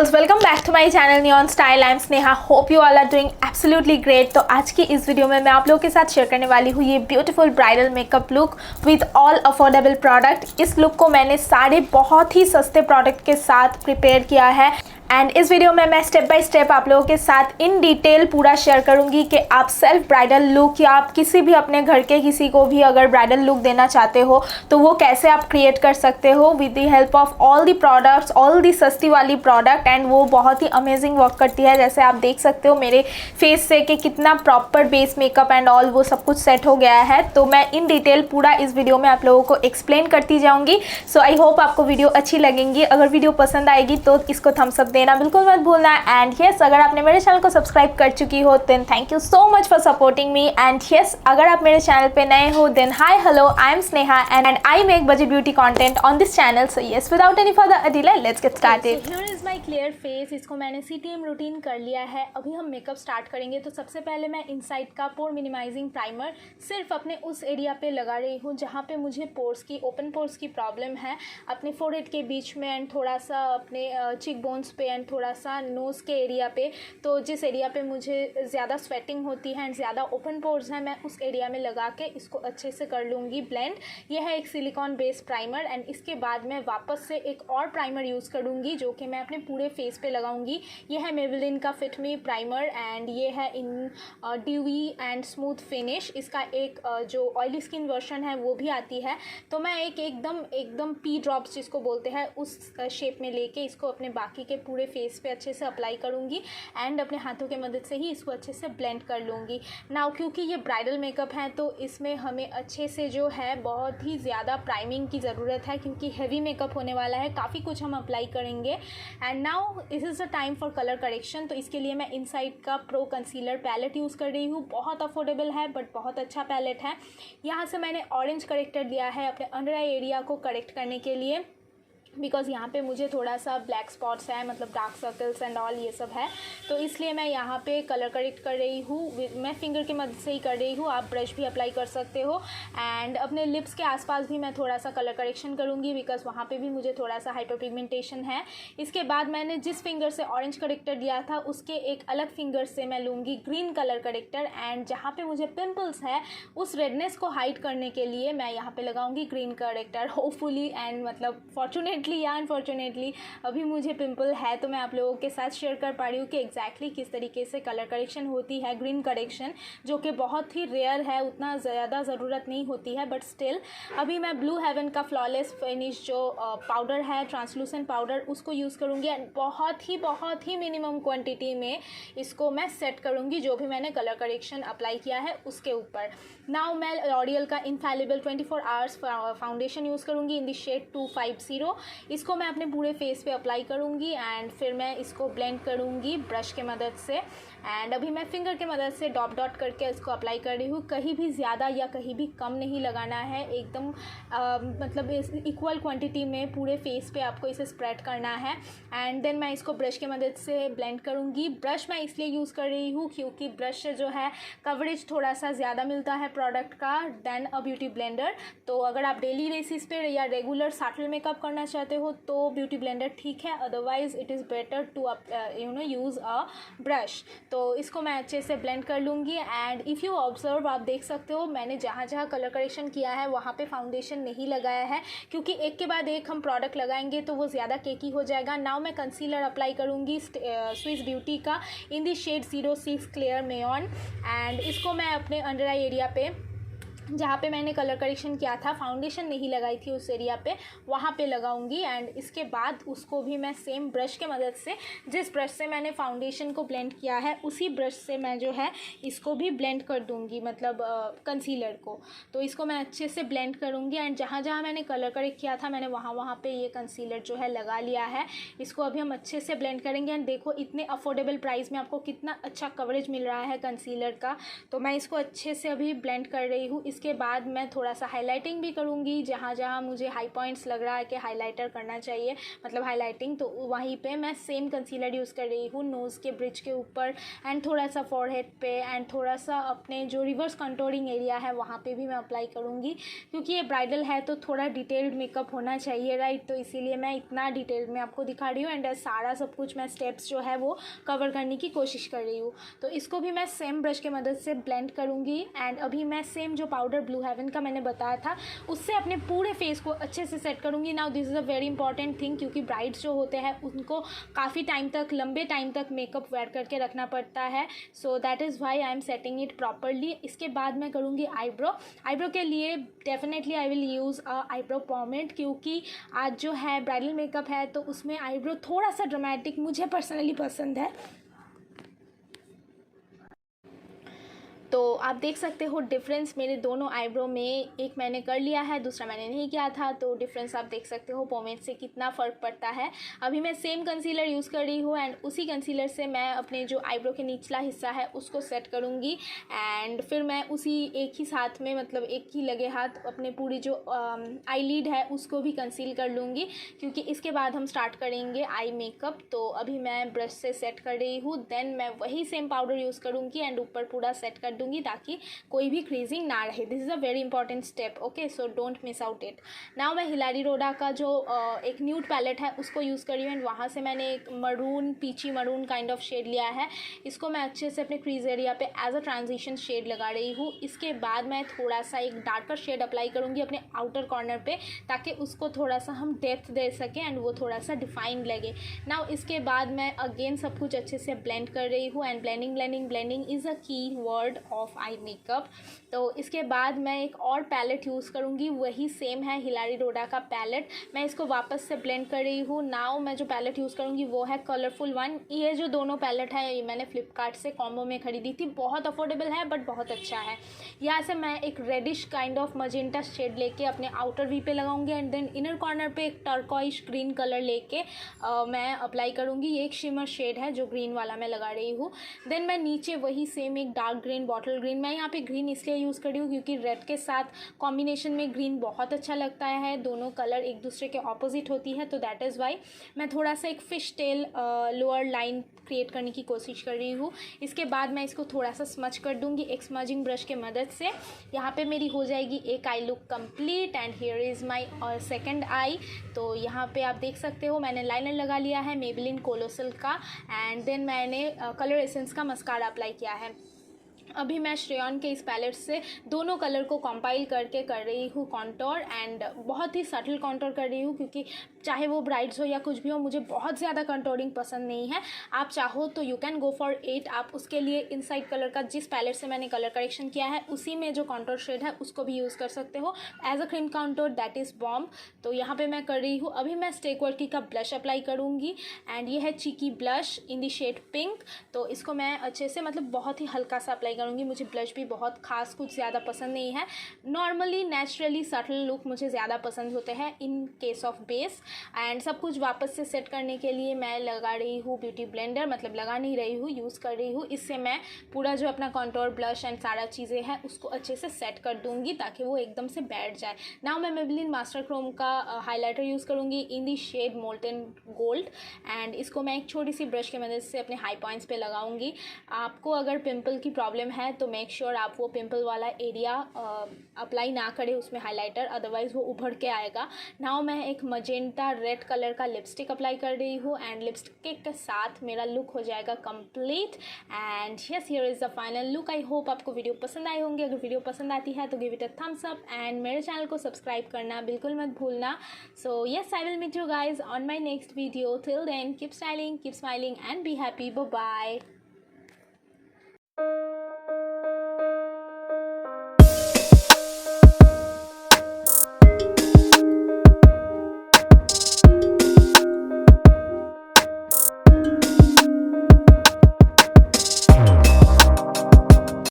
Girls, welcome back to my channel new on style. I am Sneha. Hope you all are doing absolutely great. तो आज की इस video में मैं आप लोगों के साथ शेयर करने वाली हूँ ये beautiful bridal makeup look with all affordable product. इस लुक को मैंने सारे बहुत ही सस्ते प्रोडक्ट के साथ प्रिपेयर किया है एंड इस वीडियो में मैं स्टेप बाय स्टेप आप लोगों के साथ इन डिटेल पूरा शेयर करूंगी कि आप सेल्फ ब्राइडल लुक या आप किसी भी अपने घर के किसी को भी अगर ब्राइडल लुक देना चाहते हो तो वो कैसे आप क्रिएट कर सकते हो with the help of all the products, all the सस्ती वाली प्रोडक्ट। एंड वो बहुत ही अमेजिंग वर्क करती है। जैसे आप देख सकते हो मेरे फेस से कि कितना proper base makeup and all वो सब कुछ सेट हो गया है। तो मैं इन डिटेल पूरा इस वीडियो में आप लोगों को एक्सप्लेन करती जाऊँगी। सो आई होप आपको वीडियो अच्छी लगेंगी। अगर वीडियो पसंद आएगी तो इसको थम्स अप देना बिल्कुल मत भूलना। एंड यस, अगर आपने मेरे चैनल को सब्सक्राइब कर चुकी हो then thank you so much for supporting me. And yes, अगर आप मेरे चैनल पे नए हो then hi hello, I am Sneha and I make budget beauty content on this channel. So yes, without any further ado let's get started. Here is my clear face. इसको मैंने CTM routine कर लिया है। अभी हम मेकअप स्टार्ट करेंगे। तो सबसे पहले मैं इनसाइड का पोर मिनिमाइजिंग प्राइमर सिर्फ अपने उस एरिया पे लगा रही हूँ जहाँ पे मुझे पोर्स की, ओपन पोर्स की प्रॉब्लम है, अपने फोरहेड के बीच में एंड थोड़ा सा अपने चिक बोन्स पे एंड थोड़ा सा नोज़ के एरिया पे। तो जिस एरिया पे मुझे ज़्यादा स्वेटिंग होती है एंड ज़्यादा ओपन पोर्स है, मैं उस एरिया में लगा के इसको अच्छे से कर लूँगी ब्लेंड। यह है एक सिलिकॉन बेस्ड प्राइमर एंड इसके बाद मैं वापस से एक और प्राइमर यूज़ करूँगी जो कि मैं अपने पूरे फेस पे लगाऊंगी। यह है मेबेलिन का फिट मी प्राइमर एंड ये है इन ड्यूवी एंड स्मूथ फिनिश। इसका एक जो ऑयली स्किन वर्जन है वो भी आती है। तो मैं एकदम पी ड्रॉप्स जिसको बोलते हैं उस शेप में लेके इसको अपने बाकी के पूरे फेस पे अच्छे से अप्लाई करूँगी एंड अपने हाथों की मदद से ही इसको अच्छे से ब्लेंड कर लूँगी। नाउ क्योंकि ये ब्राइडल मेकअप है तो इसमें हमें अच्छे से जो है बहुत ही ज़्यादा प्राइमिंग की ज़रूरत है क्योंकि हैवी मेकअप होने वाला है, काफ़ी कुछ हम अप्लाई करेंगे। And now this is the time for colour correction. तो इसके लिए मैं इनसाइड का प्रो कंसीलर पैलेट यूज़ कर रही हूँ। बहुत अफोर्डेबल है बट बहुत अच्छा पैलेट है। यहाँ से मैंने ऑरेंज करेक्टर लिया है अपने अंडर आई एरिया को करेक्ट करने के लिए, बिकॉज़ यहाँ पे मुझे थोड़ा सा ब्लैक स्पॉट्स है, मतलब डार्क सर्कल्स एंड ऑल ये सब है। तो इसलिए मैं यहाँ पे कलर करेक्ट कर रही हूँ। मैं फिंगर की मदद से ही कर रही हूँ, आप ब्रश भी अप्लाई कर सकते हो। एंड अपने लिप्स के आसपास भी मैं थोड़ा सा कलर करेक्शन करूँगी बिकॉज़ वहाँ पे भी मुझे थोड़ा सा हाइपर पिगमेंटेशन है। इसके बाद मैंने जिस फिंगर से ऑरेंज करेक्टर लिया था उसके एक अलग फिंगर से मैं लूँगी ग्रीन कलर करेक्टर एंड जहाँ पे मुझे पिम्पल्स है उस रेडनेस को हाइड करने के लिए मैं यहाँ पे लगाऊंगी ग्रीन करेक्टर होपफुली। एंड मतलब फॉर्चुनेटली या अनफॉर्चुनेटली अभी मुझे पिंपल है तो मैं आप लोगों के साथ शेयर कर पा रही हूँ कि एग्जैक्टली किस तरीके से कलर करेक्शन होती है, ग्रीन करेक्शन, जो कि बहुत ही रेयर है, उतना ज़्यादा ज़रूरत नहीं होती है। बट स्टिल अभी मैं ब्लू हेवन का फ्लॉलेस फिनिश जो पाउडर है, ट्रांसलूसेंट पाउडर, उसको यूज़ करूँगी एंड बहुत ही मिनिमम क्वान्टिटी में इसको मैं सेट करूँगी जो भी मैंने कलर करेक्शन अप्लाई किया है उसके ऊपर। नाउ मैं लॉरियल का इनफैलिबल 24 आवर्स फाउंडेशन यूज़ करूँगी इन द शेड 250। इसको मैं अपने पूरे फेस पे अप्लाई करूँगी एंड फिर मैं इसको ब्लेंड करूँगी ब्रश के मदद से। एंड अभी मैं फिंगर के मदद से डॉट डॉट करके इसको अप्लाई कर रही हूँ। कहीं भी ज़्यादा या कहीं भी कम नहीं लगाना है, एकदम मतलब इक्वल क्वांटिटी में पूरे फेस पे आपको इसे स्प्रेड करना है। एंड देन मैं इसको ब्रश के मदद से ब्लेंड करूँगी। ब्रश मैं इसलिए यूज़ कर रही हूँ क्योंकि ब्रश से जो है कवरेज थोड़ा सा ज़्यादा मिलता है प्रोडक्ट का देन अ ब्यूटी ब्लेंडर। तो अगर आप डेली बेसिस पे या रेगुलर सटल मेकअप करना चाहते हो तो ब्यूटी ब्लेंडर ठीक है, otherwise it is better to use a brush. तो इसको मैं अच्छे से ब्लेंड कर लूँगी। एंड इफ़ यू ऑब्जर्व, आप देख सकते हो मैंने जहाँ जहाँ कलर करेक्शन किया है वहाँ पे फाउंडेशन नहीं लगाया है क्योंकि एक के बाद एक हम प्रोडक्ट लगाएंगे तो वो ज़्यादा केकी हो जाएगा। नाउ मैं कंसीलर अप्लाई करूँगी स्विस ब्यूटी का इन दी शेड 06 क्लियर मेयॉन एंड इसको मैं अपने अंडर आई एरिया पे जहाँ पे मैंने कलर करेक्शन किया था, फाउंडेशन नहीं लगाई थी उस एरिया पे, वहाँ पे लगाऊंगी। एंड इसके बाद उसको भी मैं सेम ब्रश के मदद से, जिस ब्रश से मैंने फाउंडेशन को ब्लेंड किया है उसी ब्रश से मैं जो है इसको भी ब्लेंड कर दूँगी, मतलब कंसीलर को। तो इसको मैं अच्छे से ब्लेंड करूँगी एंड जहाँ जहाँ मैंने कलर करेक्ट किया था मैंने वहाँ पे ये कंसीलर जो है लगा लिया है। इसको अभी हम अच्छे से ब्लेंड करेंगे एंड देखो इतने अफोर्डेबल प्राइस में आपको कितना अच्छा कवरेज मिल रहा है कंसीलर का। तो मैं इसको अच्छे से अभी ब्लेंड कर रही हूँ। इसके बाद मैं थोड़ा सा हाईलाइटिंग भी करूँगी, जहाँ जहाँ मुझे हाई पॉइंट्स लग रहा है कि हाईलाइटर करना चाहिए, मतलब हाईलाइटिंग, तो वहीं पे मैं सेम कंसीलर यूज़ कर रही हूँ नोज़ के ब्रिज के ऊपर एंड थोड़ा सा फॉरहेड पे एंड थोड़ा सा अपने जो रिवर्स कंटूरिंग एरिया है वहाँ पे भी मैं अप्लाई करूँगी, क्योंकि ये ब्राइडल है तो थोड़ा डिटेल्ड मेकअप होना चाहिए, राइट। तो इसीलिए मैं इतना डिटेल में आपको दिखा रही हूँ एंड सारा सब कुछ मैं स्टेप्स जो है वो कवर करने की कोशिश कर रही हूँ। तो इसको भी मैं सेम ब्रश की मदद से ब्लेंड करूँगी एंड अभी मैं सेम जो पाउडर ब्लू हेवन का मैंने बताया था उससे अपने पूरे फेस को अच्छे से सेट करूँगी। Now this is a very important thing, क्योंकि ब्राइड्स जो होते हैं उनको काफ़ी टाइम तक, लंबे टाइम तक मेकअप वेयर करके रखना पड़ता है, so that is why I am setting it properly. इसके बाद मैं करूँगी आईब्रो के लिए definitely I will use eyebrow pomade, क्योंकि आज जो है ब्राइडल मेकअप है तो उसमें आईब्रो थोड़ा सा ड्रामेटिक मुझे पर्सनली पसंद है। तो आप देख सकते हो डिफरेंस मेरे दोनों आईब्रो में, एक मैंने कर लिया है, दूसरा मैंने नहीं किया था, तो डिफरेंस आप देख सकते हो पोमेड से कितना फ़र्क पड़ता है। अभी मैं सेम कंसीलर यूज़ कर रही हूँ एंड उसी कंसीलर से मैं अपने जो आईब्रो के निचला हिस्सा है उसको सेट करूँगी एंड फिर मैं उसी एक ही साथ में, मतलब एक ही लगे हाथ अपने पूरी जो आईलिड है उसको भी कंसील कर लूँगी, क्योंकि इसके बाद हम स्टार्ट करेंगे आई मेकअप। तो अभी मैं ब्रश से सेट कर रही हूँ, देन मैं वही सेम पाउडर यूज़ करूँगी एंड ऊपर पूरा सेट कर दूंगी ताकि कोई भी क्रीजिंग ना रहे। This is a very important step, okay, so don't miss out it. Now मैं हिलारी रोडा का जो एक न्यूड पैलेट है उसको यूज़ करी हूँ एंड वहाँ से मैंने एक maroon, peachy maroon kind of shade लिया है। इसको मैं अच्छे से अपने क्रीज एरिया पे एज अ ट्रांजिशन शेड लगा रही हूँ। इसके बाद मैं थोड़ा सा एक डार्कर शेड अप्लाई करूँगी अपने आउटर कॉर्नर पे, ताकि उसको थोड़ा सा हम डेप्थ दे सकें एंड वो थोड़ा सा डिफाइंड लगे। नाउ इसके बाद मैं अगेन सब कुछ अच्छे से ब्लेंड कर रही हूँ एंड ब्लेंडिंग इज़ अ की वर्ड ऑफ आई मेकअप। तो इसके बाद मैं एक और पैलेट यूज़ करूँगी, वही सेम है हिलारी रोडा का पैलेट, मैं इसको वापस से ब्लेंड कर रही हूँ। नाउ मैं जो पैलेट यूज़ करूँगी वो है कलरफुल वन। ये जो दोनों पैलेट है ये मैंने फ्लिपकार्ट से कॉम्बो में खरीदी थी, बहुत अफोर्डेबल है बट बहुत अच्छा है। यहाँ से मैं एक reddish kind of magenta shade लेके अपने आउटर वी पे लगाऊंगी एंड देन इनर कॉर्नर पे एक टर्कोइश ग्रीन कलर लेके मैं अप्लाई करूँगी। ये एक शिमर शेड है जो ग्रीन वाला मैं लगा रही हूँ। देन मैं नीचे वही सेम एक डार्क ग्रीन, बॉटल ग्रीन, मैं यहाँ पे ग्रीन इसलिए यूज़ कर रही हूँ क्योंकि रेड के साथ कॉम्बिनेशन में ग्रीन बहुत अच्छा लगता है, दोनों कलर एक दूसरे के ऑपोजिट होती है, तो दैट इज़ वाई मैं थोड़ा सा एक fish tail lower line create करने की कोशिश कर रही हूँ। इसके बाद मैं इसको थोड़ा सा स्मच कर दूँगी एक स्मजिंग ब्रश के मदद से। यहाँ पे मेरी हो जाएगी एक eye look complete and here is my second eye. तो यहाँ पे आप देख सकते हो मैंने लाइनर लगा लिया है मेबेलिन कोलोसल का एंड देन मैंने कलर एसेंस का मस्कारा अप्लाई किया है। अभी मैं श्रेयॉन के इस पैलेट से दोनों कलर को कंपाइल करके कर रही हूँ कॉन्टोर एंड बहुत ही सटल कॉन्टोर कर रही हूँ, क्योंकि चाहे वो ब्राइड्स हो या कुछ भी हो मुझे बहुत ज़्यादा कंटोरिंग पसंद नहीं है। आप चाहो तो यू कैन गो फॉर 8, आप उसके लिए इनसाइड कलर का जिस पैलेट से मैंने कलर करेक्शन किया है उसी में जो कॉन्टोर शेड है उसको भी यूज़ कर सकते हो as a cream contour, that is bomb. तो यहाँ पर मैं कर रही हूँ। अभी मैं स्टेकवर्टी का ब्लश अप्लाई करूँगी एंड ये है cheeky blush in the shade pink. तो इसको मैं अच्छे से, मतलब बहुत ही हल्का सा अप्लाई करूँगी। मुझे ब्लश भी बहुत खास कुछ ज़्यादा पसंद नहीं है, नॉर्मली नेचुरली सटल लुक मुझे ज़्यादा पसंद होते हैं in case of base. And सब कुछ वापस से सेट करने के लिए मैं लगा रही हूँ ब्यूटी ब्लेंडर, मतलब लगा नहीं रही हूँ, यूज़ कर रही हूँ। इससे मैं पूरा जो अपना कॉन्टोर ब्लश एंड सारा चीज़ें हैं उसको अच्छे से सेट कर दूँगी ताकि वो एकदम से बैठ जाए। नाउ मैं मेबेलिन मास्टर क्रोम का हाईलाइटर यूज़ करूँगी in the shade molten gold and इसको मैं एक छोटी सी ब्रश की मदद से अपने हाई पॉइंट्स पे लगाऊंगी। आपको अगर पिंपल की प्रॉब्लम है तो मेक श्योर आप वो पिंपल वाला एरिया अप्लाई ना करें उसमें हाइलाइटर, अदरवाइज़ वो उभर के आएगा। नाउ मैं एक मजेंटा रेड कलर का लिपस्टिक अप्लाई कर रही हूँ एंड लिपस्टिक के साथ मेरा लुक हो जाएगा complete and yes here is the final look. I hope आपको वीडियो पसंद आई होंगी। अगर वीडियो पसंद आती है तो give it a thumbs up and मेरे चैनल को सब्सक्राइब करना बिल्कुल मत भूलना। So yes I will meet you guys on my next video. Till then keep styling, keep smiling and be happy. Bye bye.